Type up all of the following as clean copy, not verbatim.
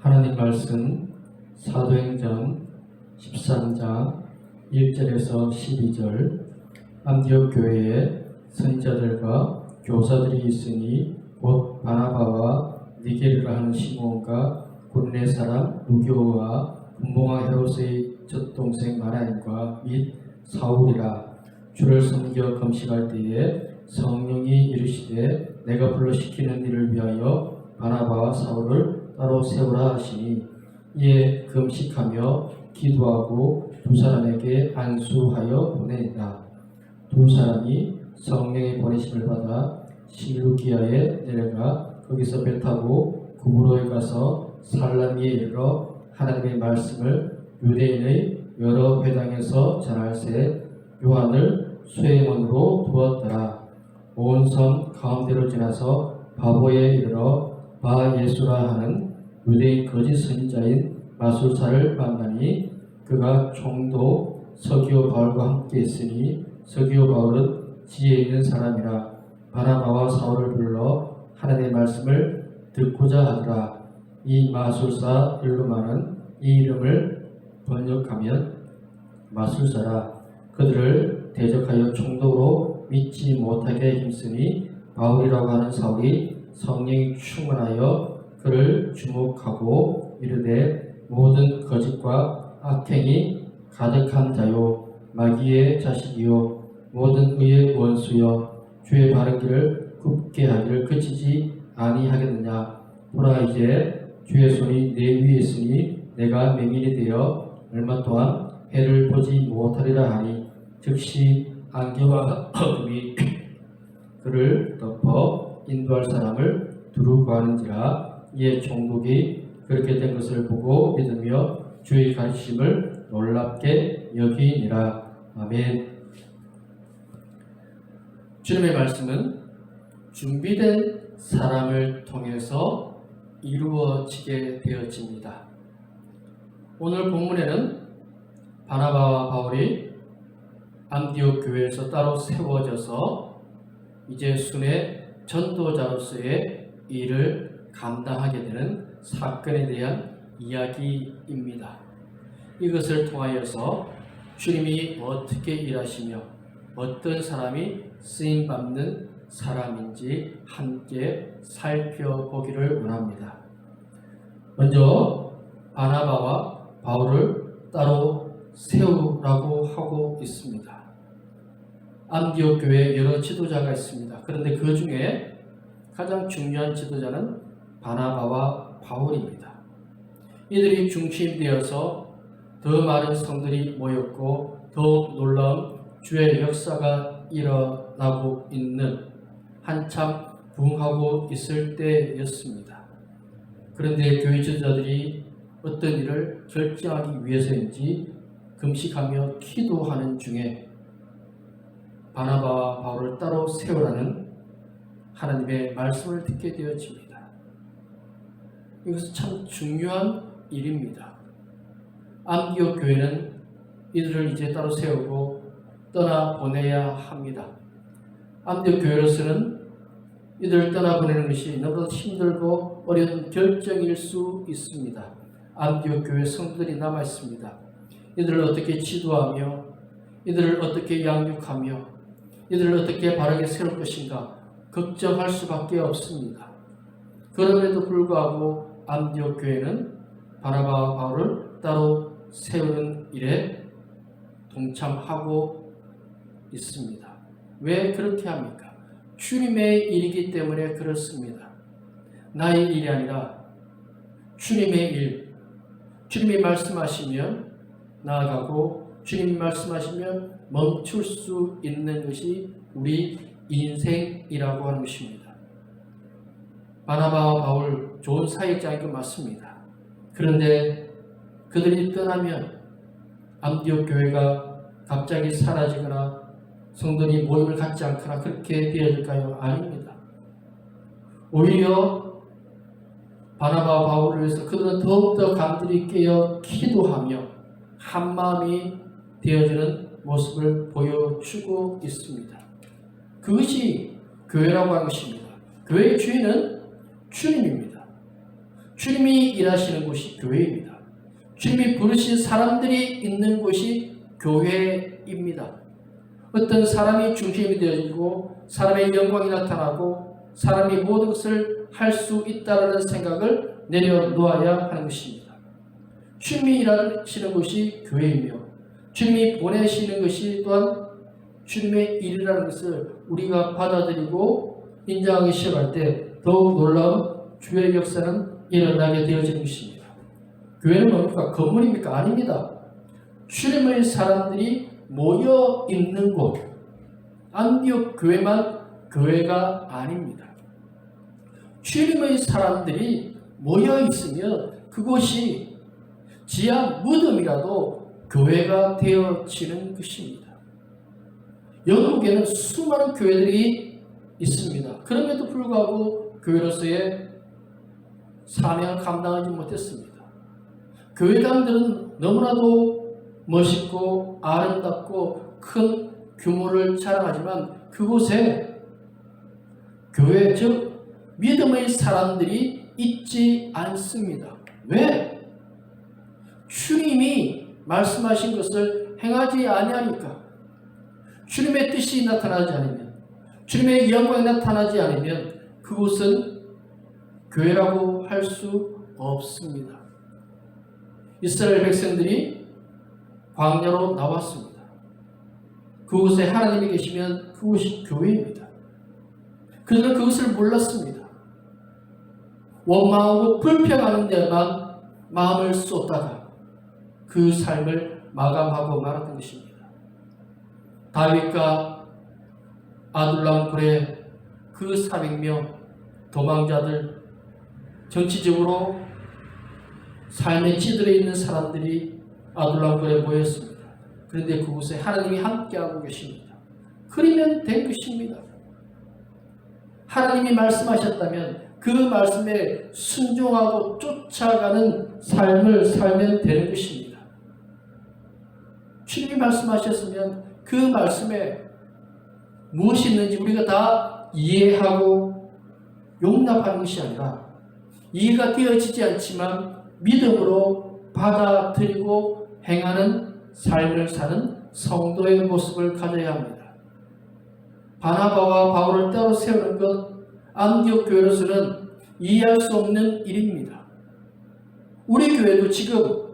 하나님 말씀 사도행전 13장 1절에서 12절. 안디옥 교회에 선지자들과 교사들이 있으니 곧 바나바와 니게르라 하는 시몬과 고르네 사람 루교와 분봉왕 헤롯의 젖동생 마나임과 및 사울이라. 주를 섬겨 금식할 때에 성령이 이르시되 내가 불러 시키는 일을 위하여 바나바와 사울을 따로 세우라 하시니, 이에 금식하며 기도하고 두 사람에게 안수하여 보내니라. 두 사람이 성령의 보내심을 받아 실루기아에 내려가 거기서 배 타고 구브로에 가서 살라미에 이르러 하나님의 말씀을 유대인의 여러 회당에서 전할새 요한을 수행원으로 두었더라. 온 섬 가운데로 지나서 바보에 이르러 바 예수라 하는 유대인 거짓 선지자인 마술사를 만나니, 그가 총독 서기오 바울과 함께 있으니 서기오 바울은 지혜 있는 사람이라. 바나바와 사울을 불러 하나님의 말씀을 듣고자 하더라. 이 마술사 일루마는 이 이름을 번역하면 마술사라. 그들을 대적하여 총독으로 믿지 못하게 힘쓰니, 바울이라고 하는 사울이 성령이 충만하여 그를 주목하고 이르되, 모든 거짓과 악행이 가득한 자요 마귀의 자식이요 모든 의의 원수여 주의 바른 길을 굽게 하기를 그치지 아니하겠느냐. 보라, 이제 주의 손이 내 위에 있으니 내가 맹인이 되어 얼마 동안 해를 보지 못하리라 하니, 즉시 안개와 어둠이 그를 덮어 인도할 사람을 두루 구하는지라. 이에 총독이 그렇게 된 것을 보고 믿으며 주의 가르치심을 놀랍게 여기니라. 아멘. 주님의 말씀은 준비된 사람을 통해서 이루어지게 되어집니다. 오늘 본문에는 바나바와 바울이 안디옥 교회에서 따로 세워져서 이제 순회 전도자로서의 일을 감당하게 되는 사건에 대한 이야기입니다. 이것을 통하여서 주님이 어떻게 일하시며 어떤 사람이 쓰임받는 사람인지 함께 살펴보기를 원합니다. 먼저 바나바와 바울을 따로 세우라고 하고 있습니다. 안디옥 교회에 여러 지도자가 있습니다. 그런데 그 중에 가장 중요한 지도자는 바나바와 바울입니다. 이들이 중심이 되어서 더 많은 성들이 모였고 더욱 놀라운 주의 역사가 일어나고 있는 한참 부흥하고 있을 때였습니다. 그런데 교회 지도자들이 어떤 일을 결정하기 위해서인지 금식하며 기도하는 중에 바나바와 바울을 따로 세우라는 하나님의 말씀을 듣게 되어집니다. 이것은 참 중요한 일입니다. 안디옥 교회는 이들을 이제 따로 세우고 떠나보내야 합니다. 안디옥 교회로서는 이들을 떠나보내는 것이 너무나 힘들고 어려운 결정일 수 있습니다. 안디옥 교회 성도들이 남아있습니다. 이들을 어떻게 지도하며 이들을 어떻게 양육하며 이들을 어떻게 바르게 세울 것인가 걱정할 수밖에 없습니다. 그럼에도 불구하고 안디옥 교회는 바나바와 바울을 따로 세우는 일에 동참하고 있습니다. 왜 그렇게 합니까? 주님의 일이기 때문에 그렇습니다. 나의 일이 아니라 주님의 일. 주님이 말씀하시면 나아가고 주님이 말씀하시면 멈출 수 있는 것이 우리 인생이라고 하는 것입니다. 바나바와 바울 좋은 사역자인 것 맞습니다. 그런데 그들이 떠나면 안디옥 교회가 갑자기 사라지거나 성도들이 모임을 갖지 않거나 그렇게 되어질까요? 아닙니다. 오히려 바나바와 바울을 위해서 그들은 더욱더 간절히 깨어 기도하며 한마음이 되어지는 모습을 보여주고 있습니다. 그것이 교회라고 하는 것입니다. 교회의 주인은 주님입니다. 주님이 일하시는 곳이 교회입니다. 주님이 부르신 사람들이 있는 곳이 교회입니다. 어떤 사람이 중심이 되어지고 사람의 영광이 나타나고 사람이 모든 것을 할 수 있다는 생각을 내려놓아야 하는 것입니다. 주님이 일하시는 곳이 교회이며 주님이 보내시는 것이 또한 주님의 일이라는 것을 우리가 받아들이고 인정하기 시작할 때 더욱 놀라운 주의 역사는 일어나게 되어지는 것입니다. 교회는 뭡니까? 건물입니까? 아닙니다. 주님의 사람들이 모여 있는 곳, 안디옥 교회만 교회가 아닙니다. 주님의 사람들이 모여 있으면 그곳이 지하 무덤이라도 교회가 되어지는 것입니다. 영국에는 수많은 교회들이 있습니다. 그럼에도 불구하고 교회로서의 사명을 감당하지 못했습니다. 교회당들은 너무나도 멋있고 아름답고 큰 규모를 자랑하지만 그곳에 교회 즉 믿음의 사람들이 있지 않습니다. 왜? 주님이 말씀하신 것을 행하지 아니하니까. 주님의 뜻이 나타나지 않으면, 주님의 영광이 나타나지 않으면 그곳은 교회라고 할 수 없습니다. 이스라엘 백성들이 광야로 나왔습니다. 그곳에 하나님이 계시면 그곳이 교회입니다. 그들은 그것을 몰랐습니다. 원망하고 불평하는 데만 마음을 쏟다가 그 삶을 마감하고 말았던 것입니다. 다윗과 아둘람 굴의 그 400명 도망자들, 정치적으로 삶에 찌들어 있는 사람들이 아둘람 굴에 모였습니다. 그런데 그곳에 하나님이 함께하고 계십니다. 그러면 된 것입니다. 하나님이 말씀하셨다면 그 말씀에 순종하고 쫓아가는 삶을 살면 되는 것입니다. 주님이 말씀하셨으면 그 말씀에 무엇이 있는지 우리가 다 이해하고 용납하는 것이 아니라 이해가 되어지지 않지만 믿음으로 받아들이고 행하는 삶을 사는 성도의 모습을 가져야 합니다. 바나바와 바울을 따로 세우는 것 안디옥 교회로서는 이해할 수 없는 일입니다. 우리 교회도 지금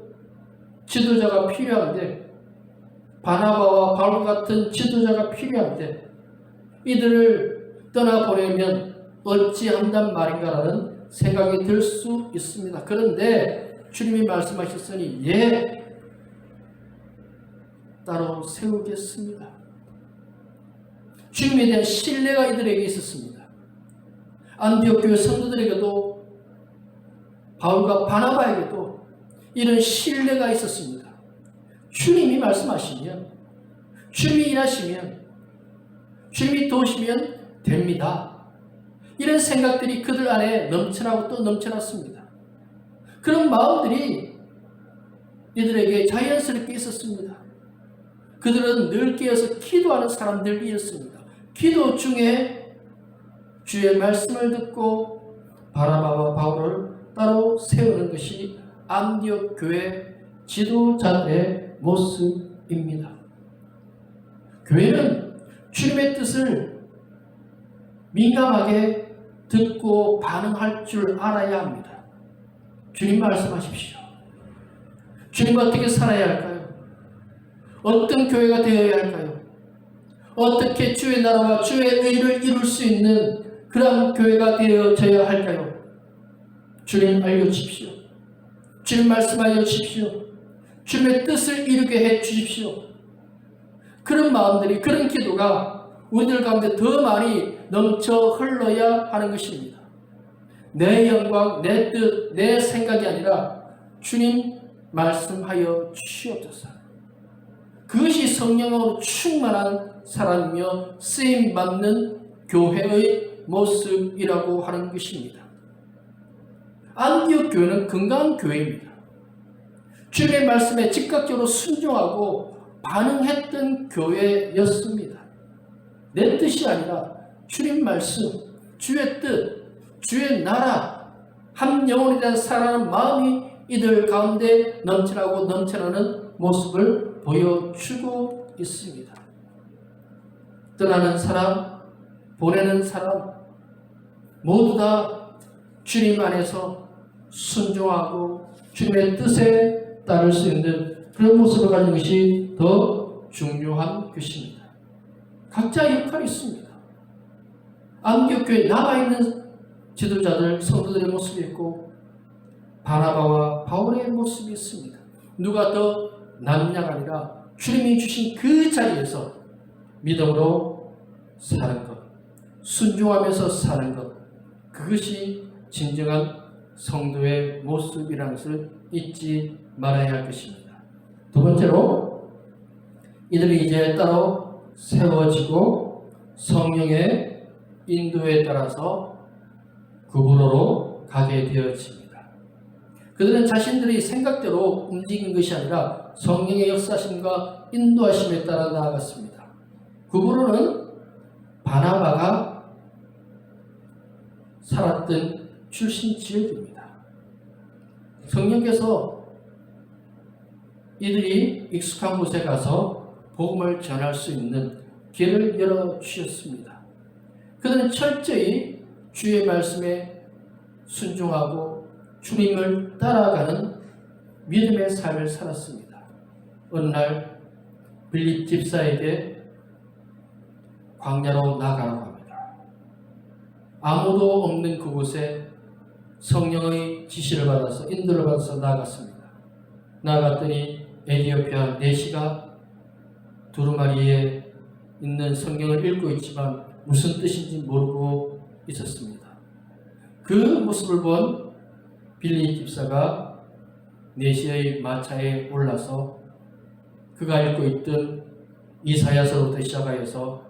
지도자가 필요한데 바나바와 바울 같은 지도자가 필요한데 이들을 떠나보내면 어찌한단 말인가라는 생각이 들 수 있습니다. 그런데 주님이 말씀하셨으니 따로 세우겠습니다. 주님에 대한 신뢰가 이들에게 있었습니다. 안디옥 교회 성도들에게도 바울과 바나바에게도 이런 신뢰가 있었습니다. 주님이 말씀하시면, 주님이 일하시면, 주님이 도우시면 됩니다. 이런 생각들이 그들 안에 넘쳐나고 또 넘쳐났습니다. 그런 마음들이 이들에게 자연스럽게 있었습니다. 그들은 늘 깨어서 기도하는 사람들이었습니다. 기도 중에 주의 말씀을 듣고 바나바와 바울을 따로 세우는 것이 안디옥 교회 지도자들의 모습입니다. 교회는 주님의 뜻을 민감하게 듣고 반응할 줄 알아야 합니다. 주님 말씀하십시오. 주님 어떻게 살아야 할까요? 어떤 교회가 되어야 할까요? 어떻게 주의 나라와 주의 의를 이룰 수 있는 그런 교회가 되어져야 할까요? 주님 알려주십시오. 주님 말씀하여 주십시오. 주님의 뜻을 이루게 해 주십시오. 그런 마음들이, 그런 기도가 우리들 가운데 더 많이 넘쳐 흘러야 하는 것입니다. 내 영광, 내 뜻, 내 생각이 아니라 주님 말씀하여 주시옵소서. 그것이 성령으로 충만한 사람이며 쓰임받는 교회의 모습이라고 하는 것입니다. 안디옥 교회는 건강한 교회입니다. 주님의 말씀에 즉각적으로 순종하고 반응했던 교회였습니다. 내 뜻이 아니라 주님 말씀, 주의 뜻, 주의 나라, 한 영혼에 대한 사랑하는 마음이 이들 가운데 넘쳐나고 넘쳐나는 모습을 보여주고 있습니다. 떠나는 사람, 보내는 사람 모두 다 주님 안에서 순종하고 주님의 뜻에 따를 수 있는 그런 모습을 가진 것이 더 중요한 것입니다. 각자의 역할이 있습니다. 안디옥교회에 남아있는 지도자들, 성도들의 모습이 있고 바나바와 바울의 모습이 있습니다. 누가 더 남냐가 아니라 주님이 주신 그 자리에서 믿음으로 사는 것, 순종하면서 사는 것, 그것이 진정한 성도의 모습이라는 것을 잊지 말아야 할 것입니다. 두 번째로 이들이 이제 따로 세워지고 성령의 인도에 따라서 구부로로 가게 되어집니다. 그들은 자신들이 생각대로 움직인 것이 아니라 성령의 역사심과 인도하심에 따라 나아갔습니다. 구부로는 바나바가 살았던 출신 지역입니다. 성령께서 이들이 익숙한 곳에 가서 복음을 전할 수 있는 길을 열어주셨습니다. 그들은 철저히 주의 말씀에 순종하고 주님을 따라가는 믿음의 삶을 살았습니다. 어느 날 빌립 집사에게 광야로 나가라고 합니다. 아무도 없는 그곳에 성령의 지시를 받아서 인도를 받아서 나갔습니다. 나갔더니 에티오피아 내시가 두루마리에 있는 성경을 읽고 있지만 무슨 뜻인지 모르고 있었습니다. 그 모습을 본 빌립 집사가 내시의 마차에 올라서 그가 읽고 있던 이사야서부터 시작하여서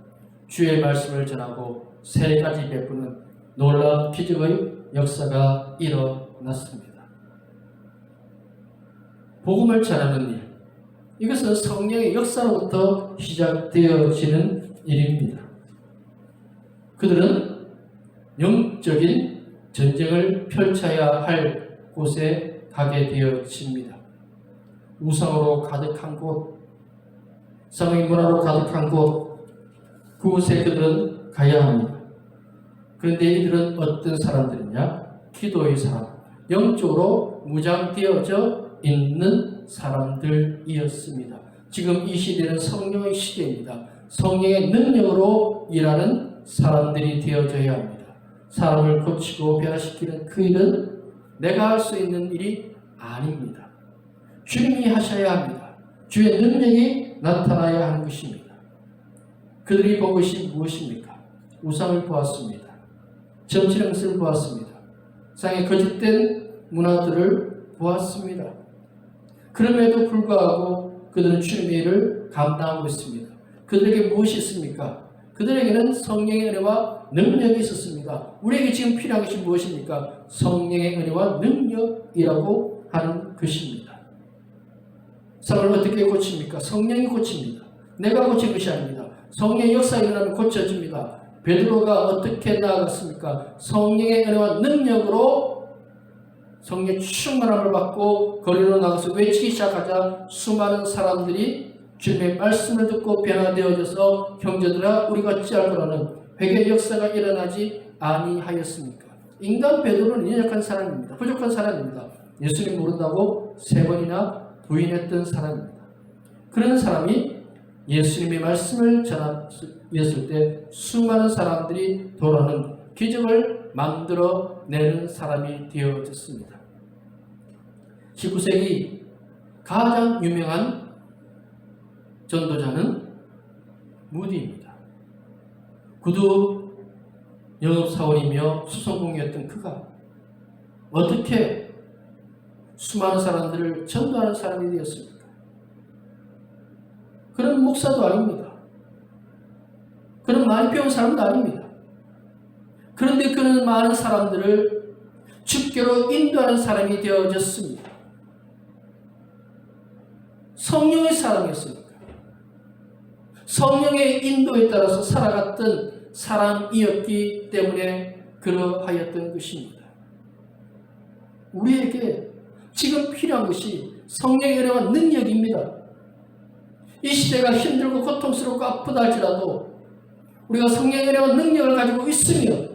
주의 말씀을 전하고 세 가지 베푸는 놀라운 기적의 역사가 일어났습니다. 복음을 전하는 일, 이것은 성령의 역사로부터 시작되어지는 일입니다. 그들은 영적인 전쟁을 펼쳐야 할 곳에 가게 되어집니다. 우상으로 가득한 곳, 성의 문화로 가득한 곳, 그곳에 그들은 가야 합니다. 그런데 이들은 어떤 사람들이냐? 기도의 사람, 영적으로 무장되어져 있는 사람들이었습니다. 지금 이 시대는 성령의 시대입니다. 성령의 능력으로 일하는 사람들이 되어져야 합니다. 사람을 고치고 변화시키는 그 일은 내가 할 수 있는 일이 아닙니다. 주님이 하셔야 합니다. 주의 능력이 나타나야 하는 것입니다. 그들이 본 것이 무엇입니까? 우상을 보았습니다. 점치는 것을 보았습니다. 세상의 거짓된 문화들을 보았습니다. 그럼에도 불구하고 그들은 주님의 일을 감당하고 있습니다. 그들에게 무엇이 있습니까? 그들에게는 성령의 은혜와 능력이 있었습니다. 우리에게 지금 필요한 것이 무엇입니까? 성령의 은혜와 능력이라고 하는 것입니다. 사람을 어떻게 고칩니까? 성령이 고칩니다. 내가 고친 것이 아닙니다. 성령의 역사가 일어나면 고쳐집니다. 베드로가 어떻게 나아갔습니까? 성령의 은혜와 능력으로 성령 충만함을 받고 거리로 나가서 외치기 시작하자 수많은 사람들이 주님의 말씀을 듣고 변화되어져서 형제들아 우리가 어찌할 거라는 회개 역사가 일어나지 아니하였습니까? 인간 베드로는 연약한 사람입니다. 부족한 사람입니다. 예수님 모른다고 3번이나 부인했던 사람입니다. 그런 사람이 예수님의 말씀을 전했을 때 수많은 사람들이 돌아오는 기적을 만들어내는 사람이 되어졌습니다. 19세기 가장 유명한 전도자는 무디입니다. 그도 영업사원이며 수송공이었던 그가 어떻게 수많은 사람들을 전도하는 사람이 되었습니까? 그런 목사도 아닙니다. 그런 많이 배운 사람도 아닙니다. 그런데 그는 많은 사람들을 주께로 인도하는 사람이 되어졌습니다. 성령의 사람이었습니다. 성령의 인도에 따라서 살아갔던 사람이었기 때문에 그러하였던 것입니다. 우리에게 지금 필요한 것이 성령의 은혜와 능력입니다. 이 시대가 힘들고 고통스럽고 아프다 할지라도 우리가 성령의 은혜와 능력을 가지고 있으며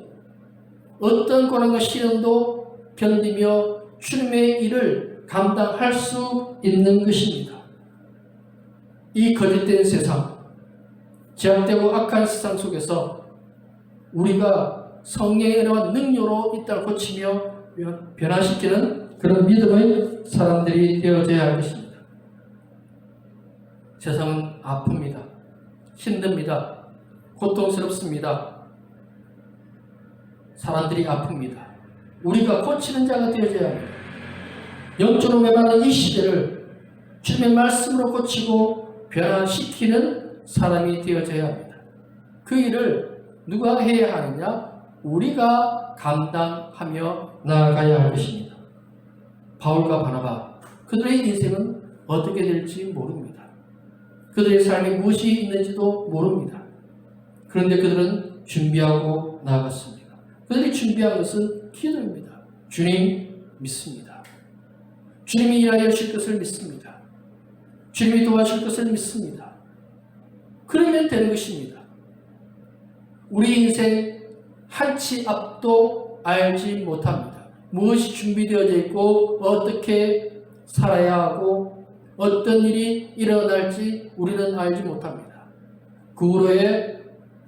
어떤 고난과 시련도 견디며 주님의 일을 감당할 수 있는 것입니다. 이 거짓된 세상, 제약되고 악한 세상 속에서 우리가 성령의 은혜와 능력으로 이 땅을 고치며 변화시키는 그런 믿음의 사람들이 되어져야 할 것입니다. 세상은 아픕니다. 힘듭니다. 고통스럽습니다. 사람들이 아픕니다. 우리가 고치는 자가 되어져야 합니다. 영적으로 메마른 이 시대를 주님의 말씀으로 고치고 변화시키는 사람이 되어져야 합니다. 그 일을 누가 해야 하느냐? 우리가 감당하며 나아가야 할 것입니다. 바울과 바나바, 그들의 인생은 어떻게 될지 모릅니다. 그들의 삶에 무엇이 있는지도 모릅니다. 그런데 그들은 준비하고 나아갔습니다. 그들이 준비한 것은 기도입니다. 주님 믿습니다. 주님이 일하여 주실 것을 믿습니다. 주님이 도와줄 것을 믿습니다. 그러면 되는 것입니다. 우리 인생 한치 앞도 알지 못합니다. 무엇이 준비되어져 있고 어떻게 살아야 하고 어떤 일이 일어날지 우리는 알지 못합니다. 그 후로에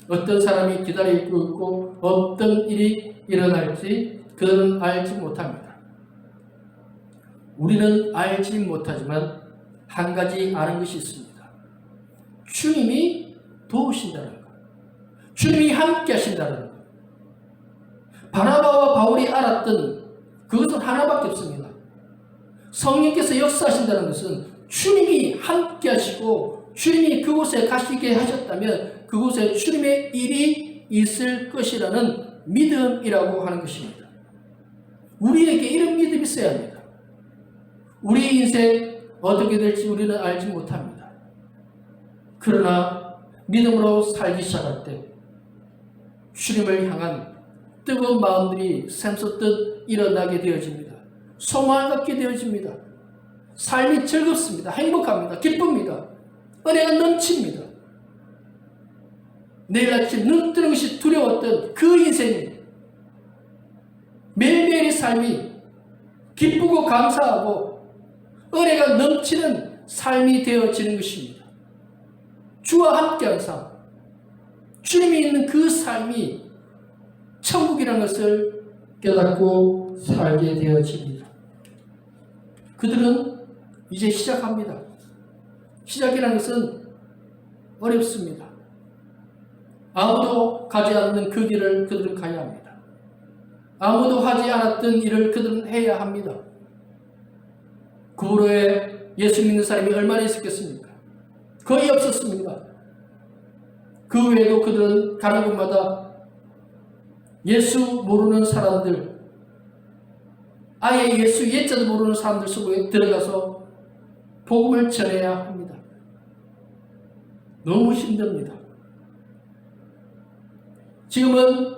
어떤 사람이 기다리고 있고 어떤 일이 일어날지 그들은 알지 못합니다. 우리는 알지 못하지만 한 가지 아는 것이 있습니다. 주님이 도우신다는 것. 주님이 함께 하신다는 것. 바나바와 바울이 알았던 그것은 하나밖에 없습니다. 성령께서 역사하신다는 것은 주님이 함께 하시고 주님이 그곳에 가시게 하셨다면 그곳에 주님의 일이 있을 것이라는 믿음이라고 하는 것입니다. 우리에게 이런 믿음이 있어야 합니다. 우리 인생 어떻게 될지 우리는 알지 못합니다. 그러나 믿음으로 살기 시작할 때 주님을 향한 뜨거운 마음들이 샘솟듯 일어나게 되어집니다. 소망을 갖게 되어집니다. 삶이 즐겁습니다. 행복합니다. 기쁩니다. 은혜가 넘칩니다. 내일 아침 눈 뜨는 것이 두려웠던 그 인생이 매일매일의 삶이 기쁘고 감사하고 은혜가 넘치는 삶이 되어지는 것입니다. 주와 함께한 삶, 주님이 있는 그 삶이 천국이라는 것을 깨닫고 살게 되어집니다. 그들은 이제 시작합니다. 시작이라는 것은 어렵습니다. 아무도 가지 않는 그 길을 그들은 가야 합니다. 아무도 하지 않았던 일을 그들은 해야 합니다. 그 후로에 예수 믿는 사람이 얼마나 있었겠습니까? 거의 없었습니다. 그 외에도 그들은 가는 곳마다 예수 모르는 사람들, 아예 예수 예자도 모르는 사람들 속에 들어가서 복음을 전해야 합니다. 너무 힘듭니다. 지금은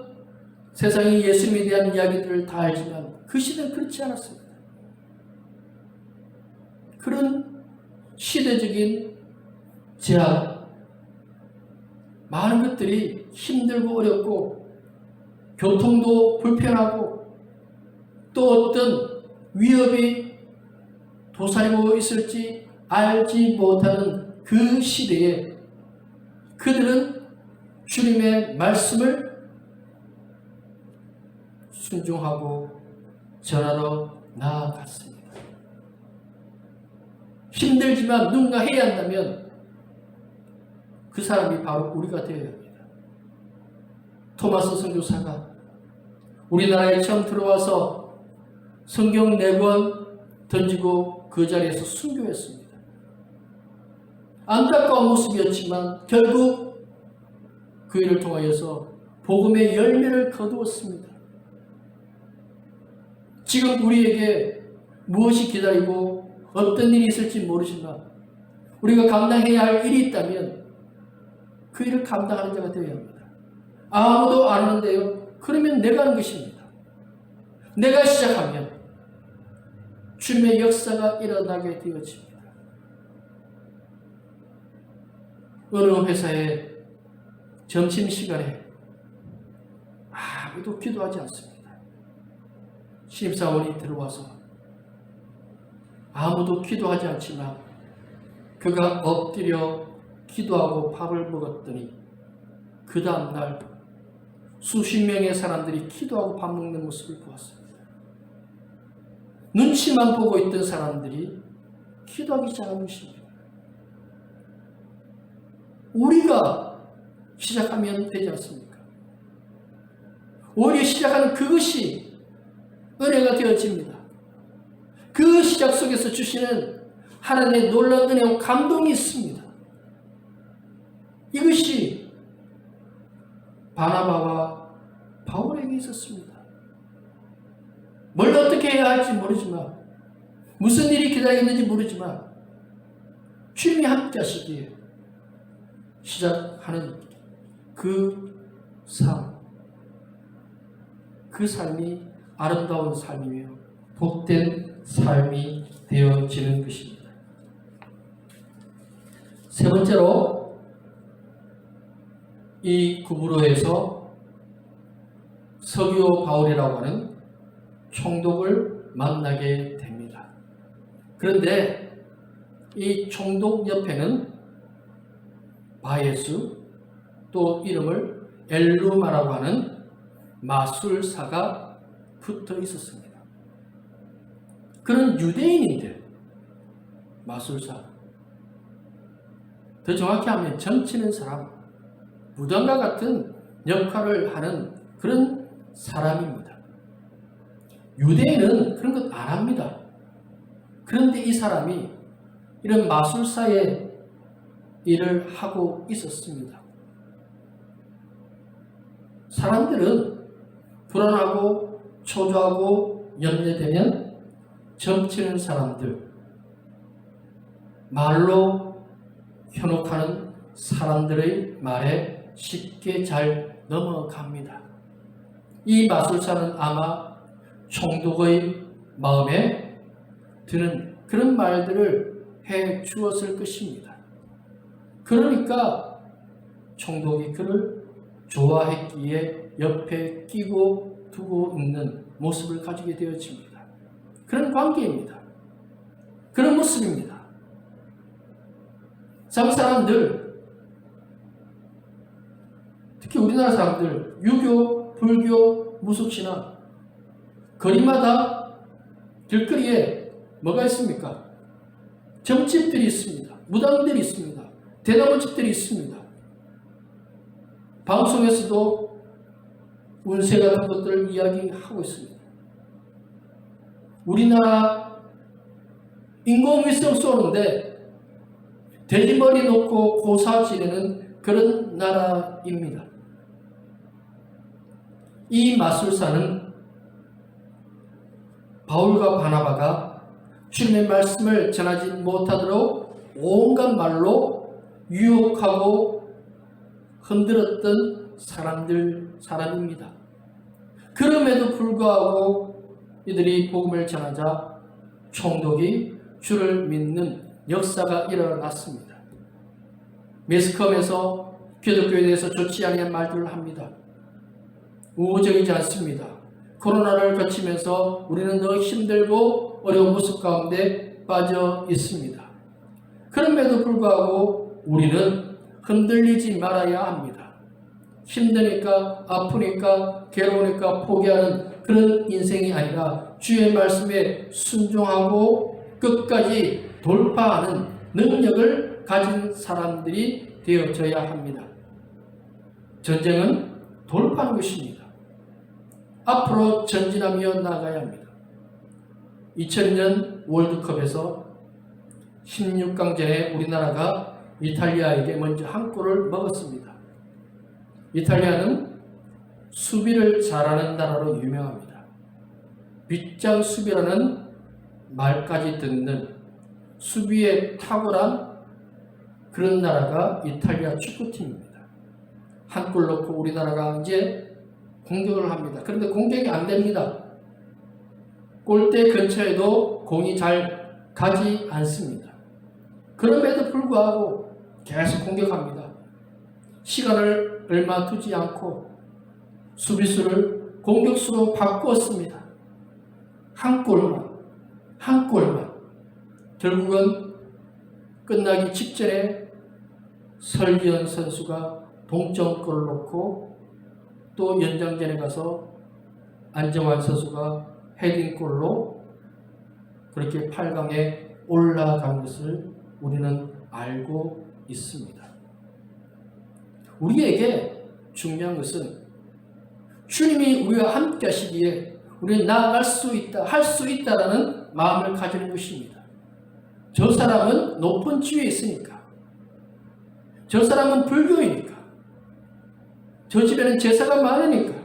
세상이 예수님에 대한 이야기들을 다 알지만 그 시대는 그렇지 않았습니다. 그런 시대적인 제약, 많은 것들이 힘들고 어렵고 교통도 불편하고 또 어떤 위협이 도사리고 있을지 알지 못하는 그 시대에 그들은 주님의 말씀을 순종하고 전하러 나아갔습니다. 힘들지만 누군가 해야 한다면 그 사람이 바로 우리가 되어야 합니다. 토마스 선교사가 우리나라에 처음 들어와서 성경 4권 던지고 그 자리에서 순교했습니다. 안타까운 모습이었지만 결국 그 일을 통하여서 복음의 열매를 거두었습니다. 지금 우리에게 무엇이 기다리고 어떤 일이 있을지 모르지만 우리가 감당해야 할 일이 있다면 그 일을 감당하는 자가 되어야 합니다. 아무도 안 하는데요. 그러면 내가 하는 것입니다. 내가 시작하면 주님의 역사가 일어나게 되어집니다. 어느 회사의 점심시간에 아무도 기도하지 않습니다. 신입사원이 들어와서 아무도 기도하지 않지만 그가 엎드려 기도하고 밥을 먹었더니 그 다음날 수십 명의 사람들이 기도하고 밥 먹는 모습을 보았습니다. 눈치만 보고 있던 사람들이 기도하기 시작한 것입니다. 우리가 시작하면 되지 않습니까? 오히려 시작하는 그것이 은혜가 되어집니다. 그 시작 속에서 주시는 하나님의 놀라운 은혜와 감동이 있습니다. 이것이 바나바와 바울에게 있었습니다. 뭘 어떻게 해야 할지 모르지만, 무슨 일이 기다리는지 모르지만 주님이 함께 하시기에 시작하는 그 삶이 아름다운 삶이며 복된 삶이 되어지는 것입니다. 세 번째로, 이 구브로에서 서기오 바울이라고 하는 총독을 만나게 됩니다. 그런데 이 총독 옆에는 바예수, 또 이름을 엘루마라고 하는 마술사가 붙어 있었습니다. 그런 유대인인데 마술사, 더 정확히 하면 점치는 사람, 무당과 같은 역할을 하는 그런 사람입니다. 유대인은 그런 것 안 합니다. 그런데 이 사람이 이런 마술사의 일을 하고 있었습니다. 사람들은 불안하고 초조하고 염려되면 점치는 사람들, 말로 현혹하는 사람들의 말에 쉽게 잘 넘어갑니다. 이 마술사는 아마 총독의 마음에 드는 그런 말들을 해 주었을 것입니다. 그러니까 총독이 그를 좋아했기에 옆에 끼고 두고 있는 모습을 가지게 되어집니다. 그런 관계입니다. 그런 모습입니다. 참 사람들, 특히 우리나라 사람들, 유교, 불교, 무속신앙, 거리마다 길거리에 뭐가 있습니까? 점집들이 있습니다. 무당들이 있습니다. 대나무집들이 있습니다. 방송에서도 운세 같은 것들을 이야기하고 있습니다. 우리나라 인공위성 쏘는데 돼지머리 놓고 고사 지내는 그런 나라입니다. 이 마술사는 바울과 바나바가 주님의 말씀을 전하지 못하도록 온갖 말로 유혹하고 흔들었던 사람입니다. 그럼에도 불구하고 이들이 복음을 전하자 총독이 주를 믿는 역사가 일어났습니다. 매스컴에서 기독교에 대해서 좋지 않은 말들을 합니다. 우호적이지 않습니다. 코로나를 거치면서 우리는 더 힘들고 어려운 모습 가운데 빠져 있습니다. 그럼에도 불구하고 우리는 흔들리지 말아야 합니다. 힘드니까, 아프니까, 괴로우니까 포기하는 그런 인생이 아니라 주의 말씀에 순종하고 끝까지 돌파하는 능력을 가진 사람들이 되어져야 합니다. 전쟁은 돌파하는 것입니다. 앞으로 전진하며 나가야 합니다. 2002년 월드컵에서 16강전에 우리나라가 이탈리아에게 먼저 한 골을 먹었습니다. 이탈리아는 수비를 잘하는 나라로 유명합니다. 빗장 수비라는 말까지 듣는 수비에 탁월한 그런 나라가 이탈리아 축구팀입니다. 한 골 넣고 우리나라가 이제 공격을 합니다. 그런데 공격이 안 됩니다. 골대 근처에도 공이 잘 가지 않습니다. 그럼에도 불구하고 계속 공격합니다. 시간을 얼마 두지 않고 수비수를 공격수로 바꾸었습니다. 한 골만. 결국은 끝나기 직전에 설기현 선수가 동점골을 넣고 또 연장전에 가서 안정환 선수가 헤딩골로 그렇게 8강에 올라간 것을 우리는 알고 있습니다. 우리에게 중요한 것은 주님이 우리와 함께 하시기에 우리는 나아갈 수 있다, 할 수 있다라는 마음을 가지는 것입니다. 저 사람은 높은 지위에 있으니까, 저 사람은 불교이니까, 저 집에는 제사가 많으니까,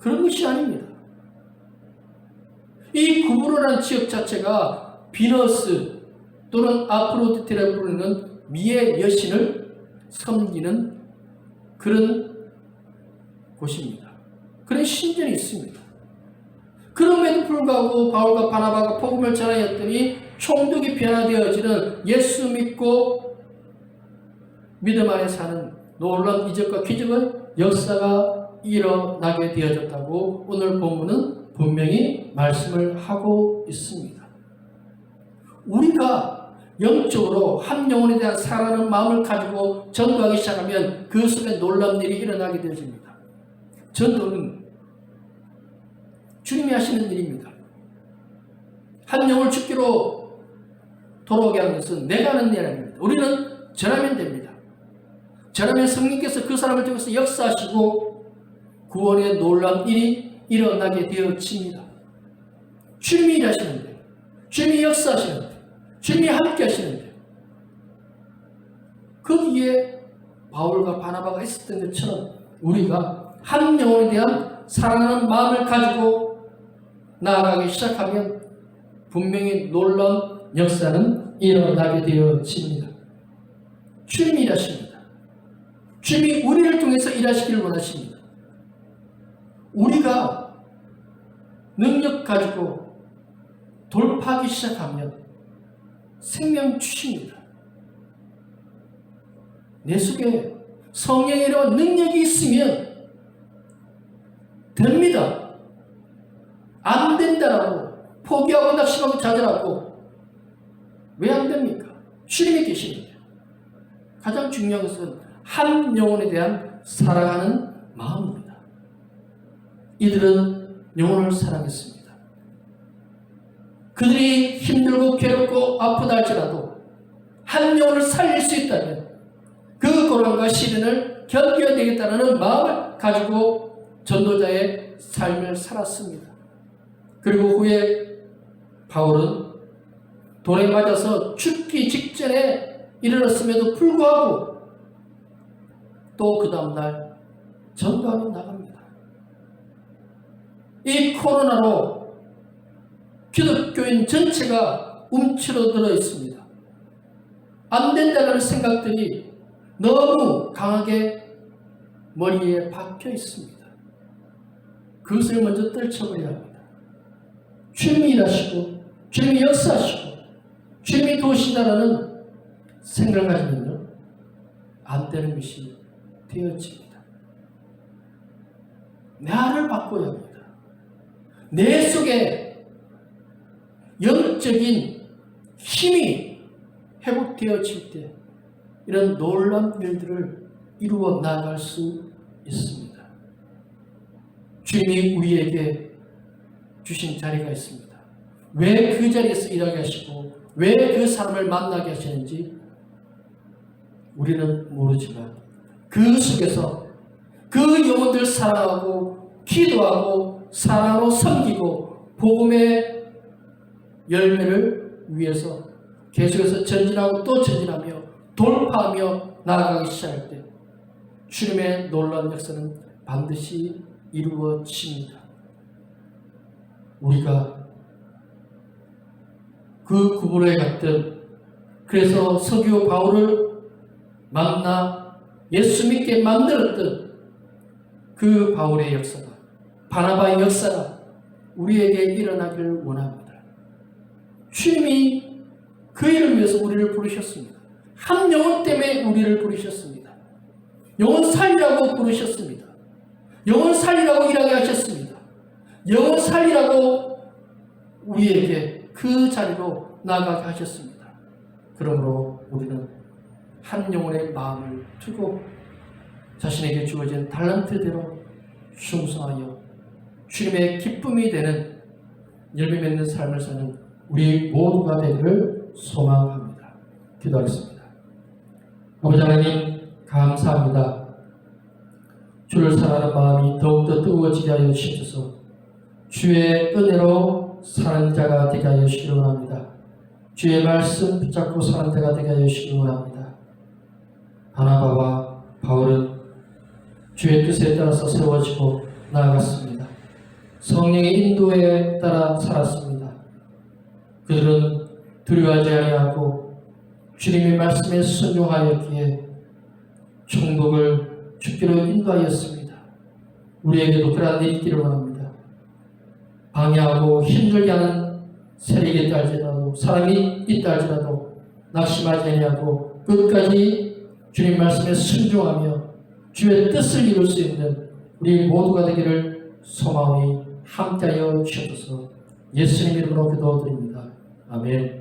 그런 것이 아닙니다. 이 구브로라는 지역 자체가 비너스 또는 아프로디테라고 부르는 미의 여신을 섬기는 그런 곳입니다. 그런 신전이 있습니다. 그럼에도 불구하고 바울과 바나바가 복음을 전하였더니 총독이 변화되어지는 예수 믿고 믿음 안에 사는 놀라운 이적과 기적의 역사가 일어나게 되어졌다고 오늘 본문은 분명히 말씀을 하고 있습니다. 우리가 영적으로 한 영혼에 대한 사랑하는 마음을 가지고 전도하기 시작하면 그 속에 놀라운 일이 일어나게 되어집니다. 전도는 주님이 하시는 일입니다. 한 영혼을 죽기로 돌아오게 하는 것은 내가 하는 일 아닙니다. 우리는 전하면 됩니다. 전하면 성령께서 그 사람을 통해서 역사하시고 구원의 놀라운 일이 일어나게 되어집니다. 주님이 일하시는데, 주님이 역사하시는데, 주님이 함께 하시는데, 거기에 바울과 바나바가 있었던 것처럼 우리가 한 영혼에 대한 사랑하는 마음을 가지고 나아가기 시작하면 분명히 놀라운 역사는 일어나게 되어집니다. 주님이 일하십니다. 주님이 우리를 통해서 일하시기를 원하십니다. 우리가 능력 가지고 돌파하기 시작하면 생명 주십니다. 내 속에 성령이로 능력이 있으면 됩니다. 안 된다라고 포기하고 낙심하고 좌절하고 왜 안 됩니까? 주님이 계시는데. 가장 중요한 것은 한 영혼에 대한 사랑하는 마음입니다. 이들은 영혼을 사랑했습니다. 그들이 힘들고 괴롭고 아프다 할지라도 한 영혼을 살릴 수 있다면 그 고난과 시련을 견뎌야 되겠다는 마음을 가지고 전도자의 삶을 살았습니다. 그리고 후에 바울은 돌에 맞아서 죽기 직전에 일어났음에도 불구하고 또 그 다음날 전도하러 나갑니다. 이 코로나로 기독교인 전체가 움츠러들어 있습니다. 안 된다는 생각들이 너무 강하게 머리에 박혀 있습니다. 그것을 먼저 떨쳐버려야 합니다. 주님이 일하시고 주님이 역사하시고 주님이 도우신다라는 생각을 가지면요 안 되는 것이 되어집니다. 나를 바꿔야 합니다. 내 속에 영적인 힘이 회복되어질 때 이런 놀라운 일들을 이루어 나갈 수 있습니다. 주님이 우리에게 주신 자리가 있습니다. 왜 그 자리에서 일하게 하시고 왜 그 사람을 만나게 하시는지 우리는 모르지만 그 속에서 그 영혼들 사랑하고 기도하고 사랑으로 섬기고 복음의 열매를 위해서 계속해서 전진하고 또 전진하며 돌파하며 나아가기 시작할 때 주님의 놀라운 역사는 반드시 이루어집니다. 우리가 그 구브로에 갔던 그래서 서기오 바울을 만나 예수 믿게 만들었던 그 바울의 역사가 바나바의 역사가 우리에게 일어나기를 원합니다. 주님이 그 일을 위해서 우리를 부르셨습니다. 한 영혼 때문에 우리를 부르셨습니다. 영혼 살리라고 부르셨습니다. 영혼 살리라고 일하게 하셨습니다. 영혼 살리라고 우리에게 그 자리로 나가게 하셨습니다. 그러므로 우리는 한 영혼의 마음을 두고 자신에게 주어진 달란트대로 충성하여 주님의 기쁨이 되는 열매 맺는 삶을 사는 우리 모두가 되기를 소망합니다. 기도하겠습니다. 아버지 하나님 감사합니다. 주를 사랑하는 마음이 더욱더 뜨거워지게 하여 주셔서 주의 은혜로 사는 자가 되게 하여 주시기 원합니다. 주의 말씀 붙잡고 사는 자가 되게 하여 주시기 원합니다. 바나바와 바울은 주의 뜻에 따라서 세워지고 나아갔습니다. 성령의 인도에 따라 살았습니다. 그들은 두려워하지 아니하고 주님의 말씀에 순종하였기에 천국을 주기로 인도하였습니다. 우리에게도 그러한 일이 있기를 원합니다. 방해하고 힘들게 하는 세력이 있다 할지라도 사람이 있다 할지라도 낙심하지 아니하고 끝까지 주님 말씀에 순종하며 주의 뜻을 이룰 수 있는 우리 모두가 되기를 소망이 함께하여 주셔서 예수님 이름으로 기도드립니다. 아멘.